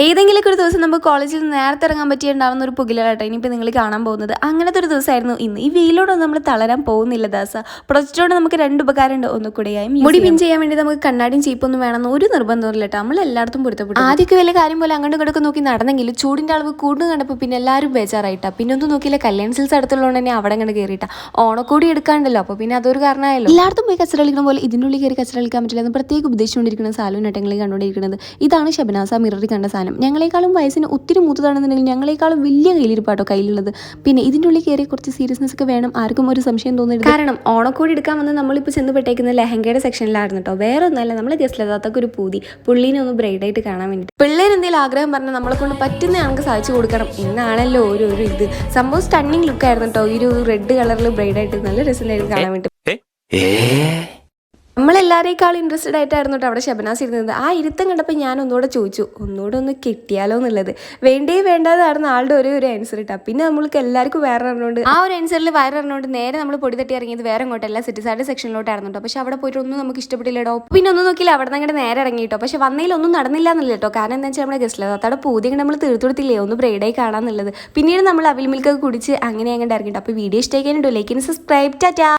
ഏതെങ്കിലുമൊക്കെ ഒരു ദിവസം നമുക്ക് കോളേജിൽ നിന്ന് നേരത്തെ ഇറങ്ങാൻ പറ്റിയിട്ടുണ്ടാവുന്ന ഒരു പുകിലാട്ടോ ഇനിയിപ്പോൾ നിങ്ങൾ കാണാൻ പോകുന്നത്. അങ്ങനത്തെ ഒരു ദിവസമായിരുന്നു ഇന്ന്. ഈ വെയിലോടൊന്നും നമ്മൾ തളരാൻ പോകുന്നില്ല ദാസ. പ്രൊജക്ടോട് നമുക്ക് രണ്ട് ഉപകാരമുണ്ട്. ഒന്നുകൂടെയായി മുടി പിൻ ചെയ്യാൻ വേണ്ടി നമുക്ക് കണ്ണാടിയും ചീപ്പൊന്നും വേണമെന്ന് ഒരു നിർബന്ധമില്ല കേട്ടോ. നമ്മൾ എല്ലായിടത്തും പൊരുത്തപ്പെട്ടു. ആദ്യമൊക്കെ വലിയ കാര്യം പോലെ അങ്ങോട്ടും ഇങ്ങോട്ടും നോക്കി നടന്നെങ്കിലും ചൂടിൻ്റെ അളവ് കൂടുന്നു കണ്ടപ്പോൾ പിന്നെ എല്ലാവരും ബേജാറായിട്ടാ. പിന്നെ ഒന്നും നോക്കിയില്ല, കല്യാൺ സിൽസ് അടുത്തുള്ളതുകൊണ്ട് തന്നെ അവിടെ കണ്ട് കയറിയിട്ടാ. ഓണക്കൂടി എടുക്കാണ്ടല്ലോ, അപ്പോൾ പിന്നെ അതൊരു കാരണമായല്ലോ. എല്ലായിടത്തും പോയി കച്ചറ കളിക്കുന്ന പോലെ ഇതിനുള്ളിൽ കയറി കച്ചറ കളിക്കാൻ പറ്റില്ല എന്ന് പ്രത്യേകം ഉപദേശിച്ചുകൊണ്ടിരിക്കുന്ന സാലു നട്ടങ്ങളിൽ കണ്ടുകൊണ്ടിരിക്കുന്നത്. ഇതാണ് ഷബനാസ മിററിൽ കണ്ട സാധനം. ഞങ്ങളെക്കാളും വയസ്സിന് ഒത്തിരി മൂത്തതാണെന്നുണ്ടെങ്കിൽ ഞങ്ങളെക്കാളും വലിയ കയ്യിലിരിപ്പാട്ടോ കയ്യിലുള്ളത്. പിന്നെ ഇതിൻ്റെ ഉള്ളിൽ കയറി കുറച്ച് സീരിയസ്നെസ് ഒക്കെ വേണം, ആർക്കും ഒരു സംശയം തോന്നരുത്. കാരണം ഓണക്കോടി എടുക്കാൻ വന്ന് നമ്മളിപ്പോൾ ചെന്ന് പെട്ടേക്കുന്ന ലെഹങ്കയുടെ സെക്ഷനിലായിരുന്നു കേട്ടോ. വേറെ ഒന്നല്ല, നമ്മൾ ഗസ്റ്റിലെത്താത്തൊക്കെ ഒരു പൂതി പുള്ളീനെ ഒന്ന് ബ്രൈഡായിട്ട് കാണാൻ വേണ്ടിയിട്ട്. പിള്ളേർ എന്തെങ്കിലും ആഗ്രഹം പറഞ്ഞാൽ നമ്മളെ കൊണ്ട് പറ്റുന്ന ഞങ്ങൾക്ക് സാധിച്ചു കൊടുക്കണം എന്നാണല്ലോ ഒരു ഇത്. സംഭവം സ്റ്റണ്ണിങ് ലുക്കായിരുന്നു കേട്ടോ. ഈ ഒരു റെഡ് കളറിൽ ബ്രൈഡായിട്ട് നല്ല രസമായിരുന്നു കാണാൻ വേണ്ടി. നമ്മളെല്ലാവരേക്കാളും ഇൻട്രസ്റ്റഡ് ആയിട്ടായിരുന്നു കേട്ടോ അവിടെ ഷബനാസ് ഇരുന്നത്. ആ ഇരുത്തം കണ്ടപ്പോൾ ഞാൻ ഒന്നുകൂടെ ചോദിച്ചു, ഒന്നുകൂടെ ഒന്ന് കിട്ടിയാലോ എന്നുള്ളത്. വേണ്ടേ വേണ്ടാതായിരുന്നു ആളുടെ ഒരു ആൻസർ ഇട്ടാ. പിന്നെ നമ്മൾക്ക് എല്ലാവർക്കും വേറെ അറിഞ്ഞുകൊണ്ട് ആ ഒരു ആൻസറിൽ വയറിഞ്ഞുകൊണ്ട് നേരെ നമ്മൾ പൊടി തട്ടി ഇറങ്ങിയത് വേറെ ഇങ്ങോട്ടല്ല, സിറ്റിസാരുടെ സെക്ഷനിലോട്ടായിരുന്നു കേട്ടോ. പക്ഷെ അവിടെ പോയിട്ട് ഒന്നും നമുക്ക് ഇഷ്ടപ്പെട്ടില്ലടോ. പിന്നെ ഒന്നും നോക്കിയില്ല, അവിടെ നിന്ന് നേരെ ഇറങ്ങി കേട്ടോ. പക്ഷെ വന്നതിലൊന്നും നടന്നില്ല എന്നല്ല കേട്ടോ. കാരണം എന്താ വെച്ചാൽ നമ്മുടെ ഗസ്റ്റിലെ താത്തയുടെ പൂതിയൊക്കെ നമ്മൾ തീർത്തു കൊടുത്തില്ലേ ഒന്ന് ബ്രൈഡായി കാണാന്നുള്ളത്. പിന്നീട് നമ്മൾ അവിൽ മിൽക്കൊക്കെ കുടിച്ച് അങ്ങനെ അങ്ങോട്ട് ഇറങ്ങിട്ടോ. അപ്പോൾ വീഡിയോ ഇഷ്ടമായിട്ടോ ലൈക്കിന് സബ്സ്ക്രൈബ് ടാറ്റാ.